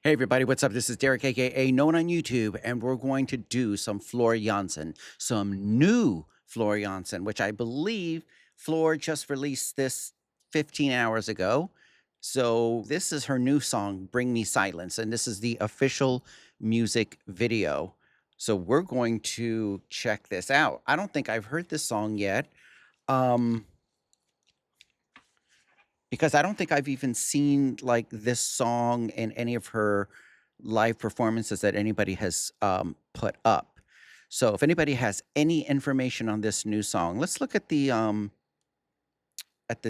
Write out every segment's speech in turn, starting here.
Hey everybody, what's up? This is Derek, aka known on YouTube, and we're going to do some Floor Jansen, some new Floor Jansen, which I believe Floor just released this 15 hours ago. So this is her new song, Bring Me Silence, and this is the official music video. So we're going to check this out. I don't think I've heard this song yet. Because I don't think I've even seen like this song in any of her live performances that anybody has put up. So if anybody has any information on this new song, let's look at the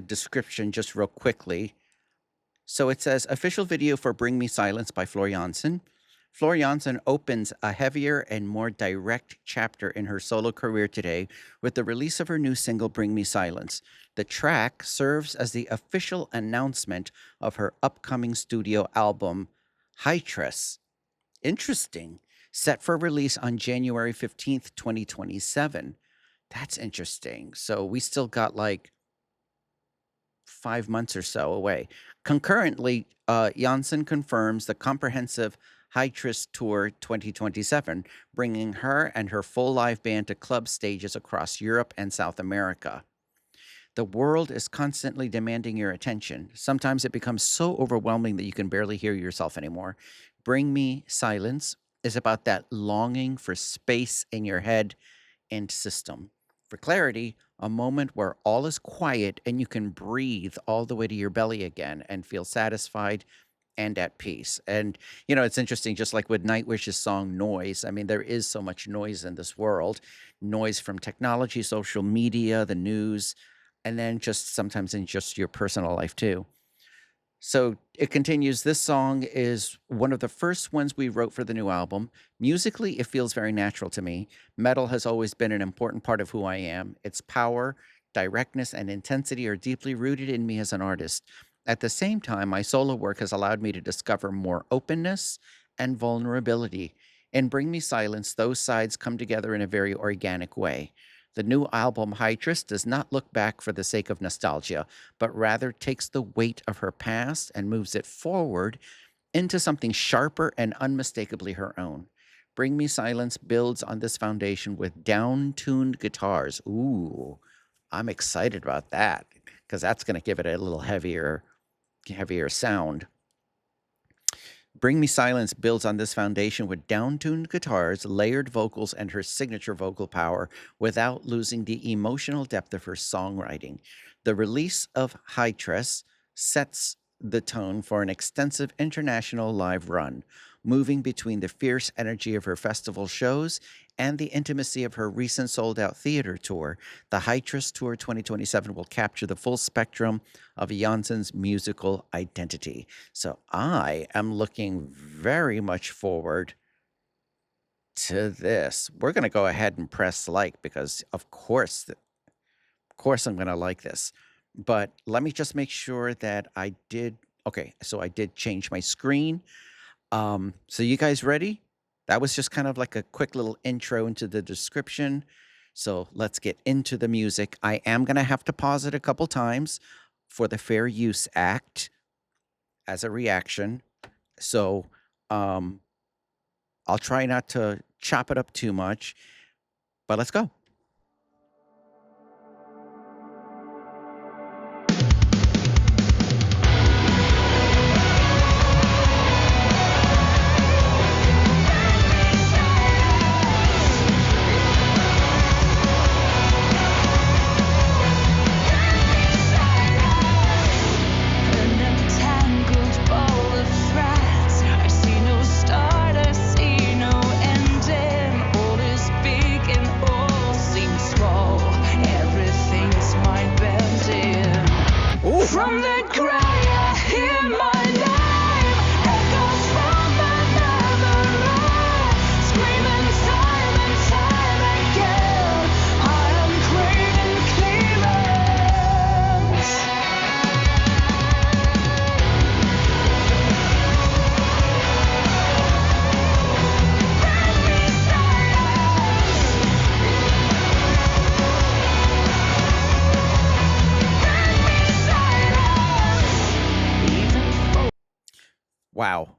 description just real quickly. So it says official video for Bring Me Silence by Floor Jansen. Floor Jansen opens a heavier and more direct chapter in her solo career today with the release of her new single, Bring Me Silence. The track serves as the official announcement of her upcoming studio album, Hytress. Interesting. Set for release on January 15th, 2027. That's interesting. So we still got like 5 months or so away. Concurrently, Jansen confirms the comprehensive Hytress Tour 2027, bringing her and her full live band to club stages across Europe and South America. The world is constantly demanding your attention. Sometimes it becomes so overwhelming that you can barely hear yourself anymore. Bring Me Silence is about that longing for space in your head and system. For clarity, a moment where all is quiet and you can breathe all the way to your belly again and feel satisfied and at peace. And, you know, it's interesting, just like with Nightwish's song Noise. I mean, there is so much noise in this world. Noise from technology, social media, the news, and then just sometimes in just your personal life too. So it continues. This song is one of the first ones we wrote for the new album. Musically, it feels very natural to me. Metal has always been an important part of who I am. Its power, directness, and intensity are deeply rooted in me as an artist. At the same time, my solo work has allowed me to discover more openness and vulnerability. In Bring Me Silence, those sides come together in a very organic way. The new album, Hytress, does not look back for the sake of nostalgia, but rather takes the weight of her past and moves it forward into something sharper and unmistakably her own. Bring Me Silence builds on this foundation with down-tuned guitars. Ooh, I'm excited about that because that's going to give it a little heavier sound. Bring Me Silence builds on this foundation with down-tuned guitars, layered vocals, and her signature vocal power without losing the emotional depth of her songwriting. The release of Hytress sets the tone for an extensive international live run, moving between the fierce energy of her festival shows and the intimacy of her recent sold-out theater tour. The Hytress Tour 2027 will capture the full spectrum of Jansen's musical identity. So I am looking very much forward to this. We're going to go ahead and press like because, of course I'm going to like this. But let me just make sure that I did. Okay, so I did change my screen. So you guys ready? That was just kind of like a quick little intro into the description. So let's get into the music. I am going to have to pause it a couple times for the Fair Use Act as a reaction. So I'll try not to chop it up too much, but let's go. Start, I see no ending. All is big and all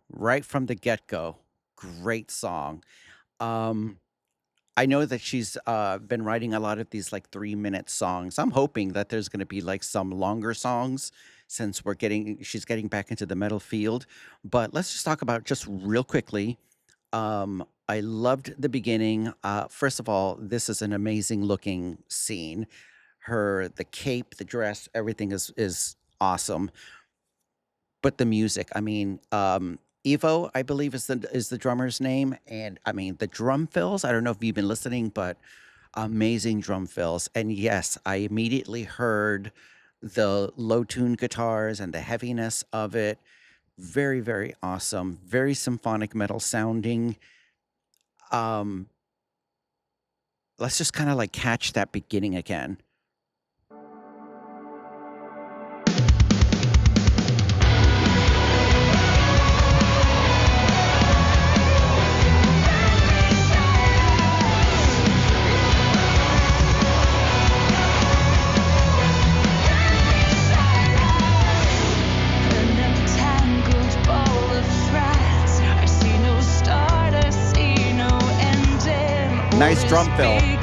right from the get-go. Great song. Um, I know that she's been writing a lot of these like 3-minute songs. I'm hoping that there's going to be like some longer songs since she's getting back into the metal field. But let's just talk about just real quickly. I loved the beginning. First of all, this is an amazing looking scene. The cape, the dress, everything is awesome. But the music, I mean, Evo, I believe is the drummer's name, and I mean the drum fills. I don't know if you've been listening, but amazing drum fills. And yes, I immediately heard the low tuned guitars and the heaviness of it. Very, very awesome. Very symphonic metal sounding. Um, let's just kind of like catch that beginning again. Nice drum fill.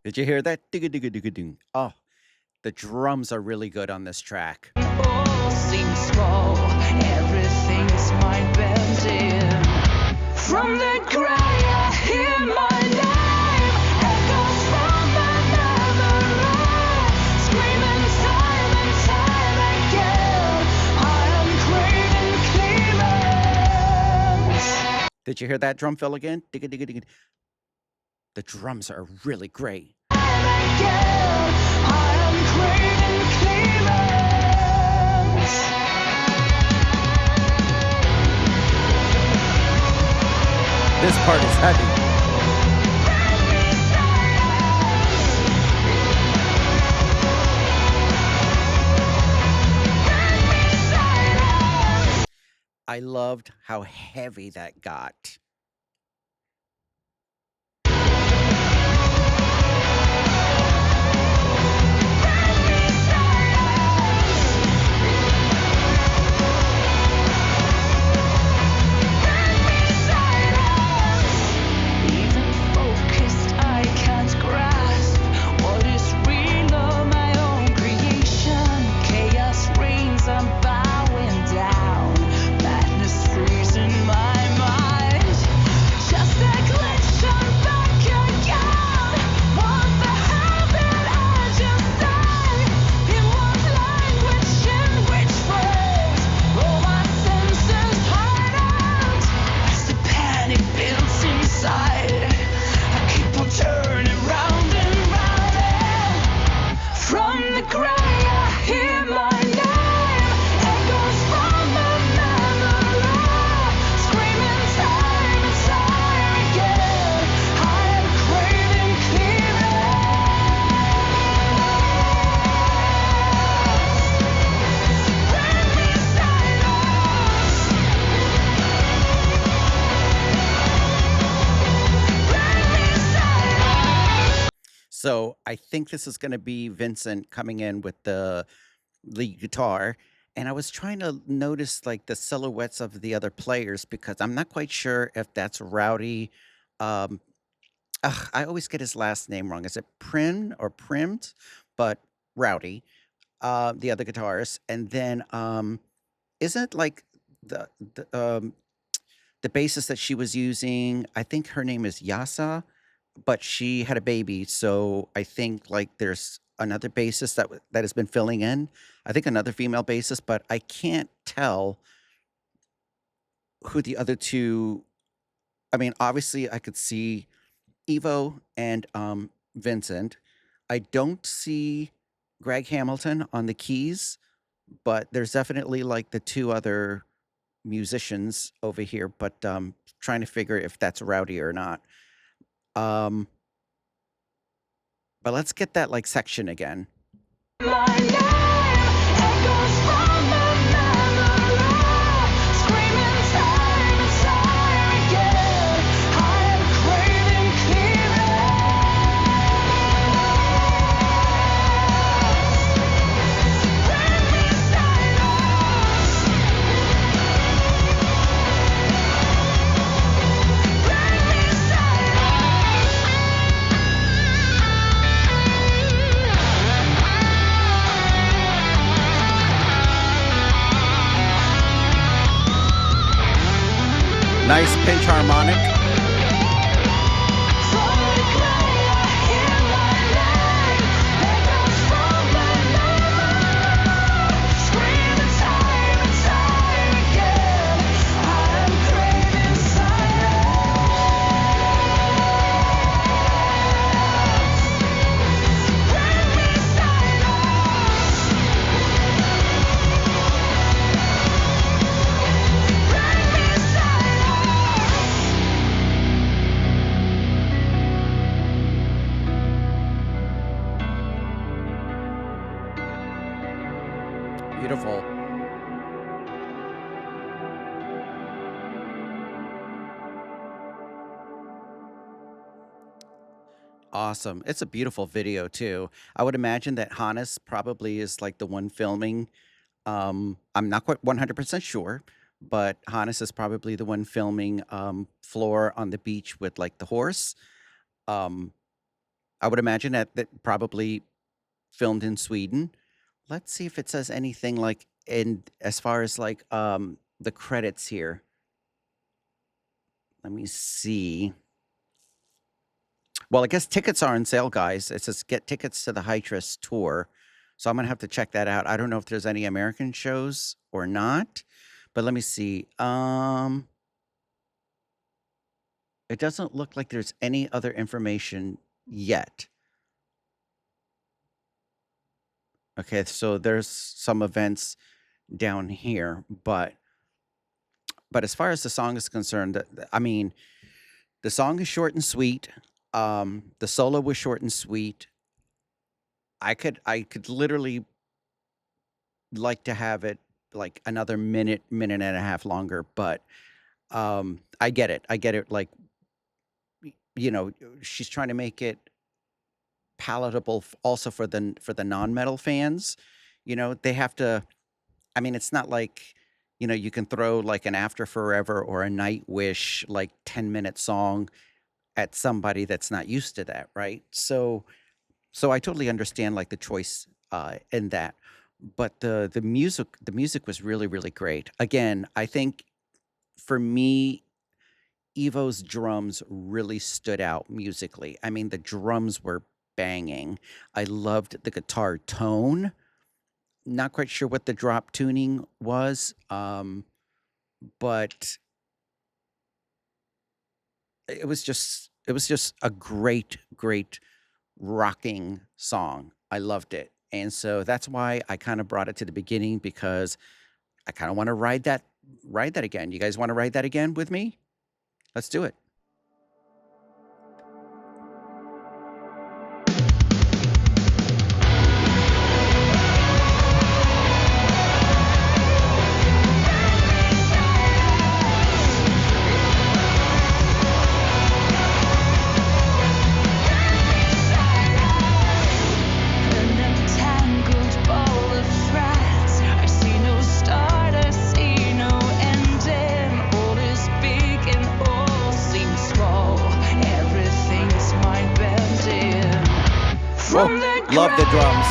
Did you hear that? Digga-digga-digga-ding. Oh, the drums are really good on this track. All seems small, everything's my bending. From the ground I hear my name, echoes from my memory, screaming time and time again. I am craving clearance. Did you hear that drum fill again? Digga-digga-digga. The drums are really great. This part is heavy. I loved how heavy that got. So I think this is going to be Vincent coming in with the lead guitar. And I was trying to notice like the silhouettes of the other players because I'm not quite sure if that's Rowdy. Um, I always get his last name wrong. Is it Prim or Primed? But Rowdy, the other guitarist. And then isn't like the the um, the bassist that she was using? I think her name is Yasa, but she had a baby, so I think like there's another bassist that has been filling in. I think another female bassist, but I can't tell who the other two. I mean, obviously, I could see Evo and Vincent. I don't see Greg Hamilton on the keys, but there's definitely like the two other musicians over here. But trying to figure if that's Rowdy or not. Um, but let's get that like section again. My name echoes from my memory, screaming time and time again. I am craving clearance. Nice pinch harmonic. Beautiful. Awesome. It's a beautiful video too. I would imagine that Hannes probably is like the one filming. I'm not quite 100% sure, but Hannes is probably the one filming Floor on the beach with like the horse. Um, I would imagine that probably filmed in Sweden. Let's see if it says anything like in as far as like the credits here. Let me see. Well, I guess tickets are on sale, guys. It says get tickets to the Hytress tour. So I'm gonna have to check that out. I don't know if there's any American shows or not, but let me see. It doesn't look like there's any other information yet. Okay, so there's some events down here, but as far as the song is concerned, I mean, the song is short and sweet. The solo was short and sweet. I could literally like to have it like another minute and a half longer, but I get it. I get it. Like, you know, she's trying to make it palatable also for the non-metal fans. You know, they have to. I mean, it's not like, you know, you can throw like an After Forever or a Nightwish like 10-minute song at somebody that's not used to that, right? So I totally understand like the choice in that. But the music was really great. Again, I think for me, Evo's drums really stood out musically. I mean, the drums were banging. I loved the guitar tone. Not quite sure what the drop tuning was, but it was just a great rocking song. I loved it. And so that's why I kind of brought it to the beginning, because I kind of want to ride that again. You guys want to ride that again with me? Let's do it. Love the drums.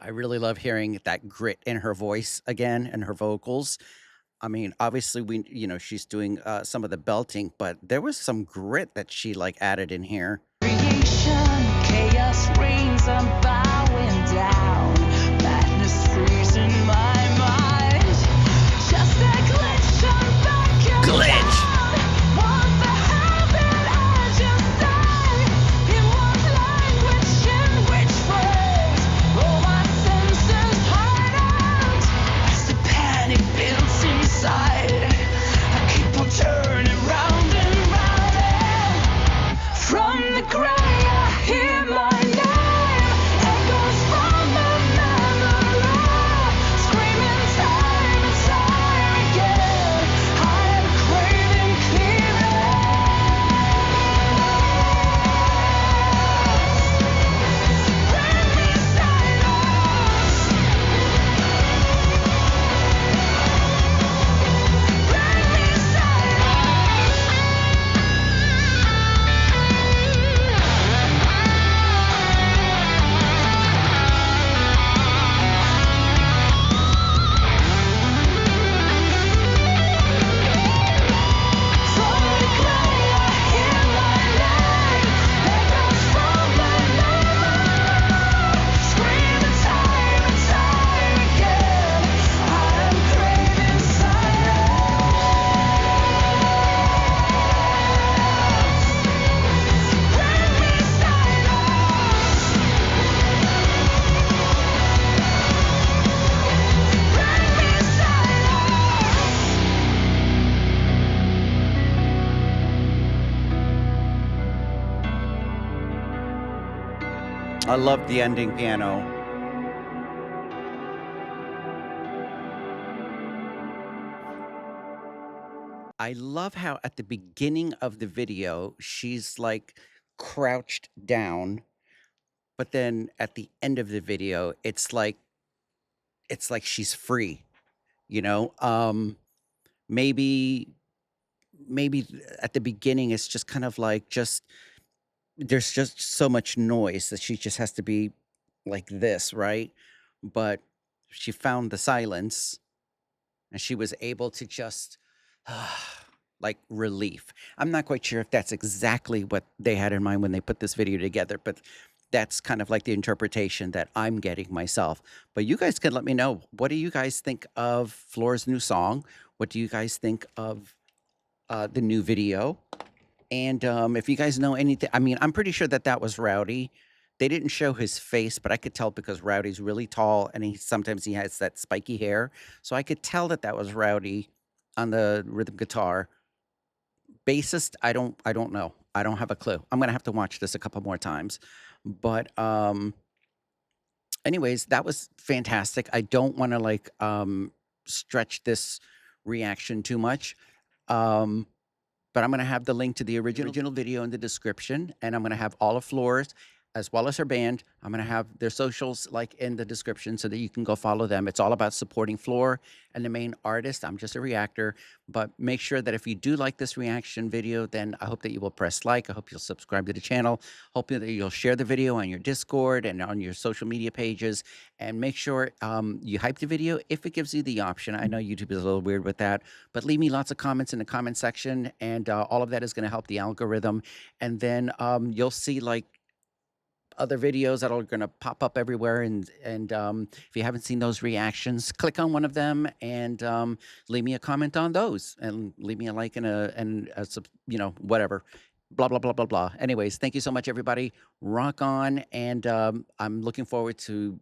Really love hearing that grit in her voice again and her vocals. I mean, obviously she's doing some of the belting, but there was some grit that she like added in here. Chaos reigns, I'm bowing down. Madness freezing my mind. Just a glitch, I'm back again. Glitch. Want the habit, I just inside. I keep on turning round and round. And from the gray, I hear my name. Echoes from my memory. Screaming time and time again. I am craving I love the ending piano. I love how at the beginning of the video, she's like crouched down, but then at the end of the video, it's like she's free, you know? Maybe maybe at the beginning it's just kind of like just there's just so much noise that she just has to be like this, right? But she found the silence and she was able to just like relief. I'm not quite sure if that's exactly what they had in mind when they put this video together, but that's kind of like the interpretation that I'm getting myself. But you guys can let me know, what do you guys think of Floor's new song? What do you guys think of the new video? And if you guys know anything, I mean, I'm pretty sure that that was Rowdy. They didn't show his face, but I could tell because Rowdy's really tall and sometimes he has that spiky hair. So I could tell that that was Rowdy on the rhythm guitar. Bassist, I don't know. I don't have a clue. I'm gonna have to watch this a couple more times. But anyways, that was fantastic. I don't want to like stretch this reaction too much. Um but I'm going to have the link to the original video in the description, and I'm going to have all of Floor's as well as her band. I'm going to have their socials like in the description so that you can go follow them. It's all about supporting Floor and the main artist. I'm just a reactor, but make sure that if you do like this reaction video, then I hope that you will press like. I hope you'll subscribe to the channel. Hope that you'll share the video on your Discord and on your social media pages, and make sure you hype the video if it gives you the option. I know YouTube is a little weird with that, but leave me lots of comments in the comment section, and all of that is going to help the algorithm. And then you'll see like other videos that are going to pop up everywhere, and if you haven't seen those reactions, click on one of them and leave me a comment on those, and leave me a like and whatever, blah blah blah blah blah. Anyways, thank you so much, everybody. Rock on, and I'm looking forward to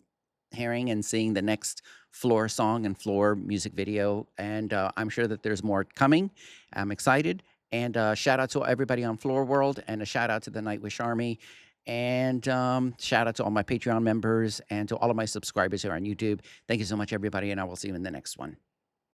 hearing and seeing the next Floor song and Floor music video, and I'm sure that there's more coming. I'm excited, and shout out to everybody on Floor World, and a shout out to the Nightwish Army. And shout out to all my Patreon members and to all of my subscribers here on YouTube. Thank you so much, everybody, and I will see you in the next one.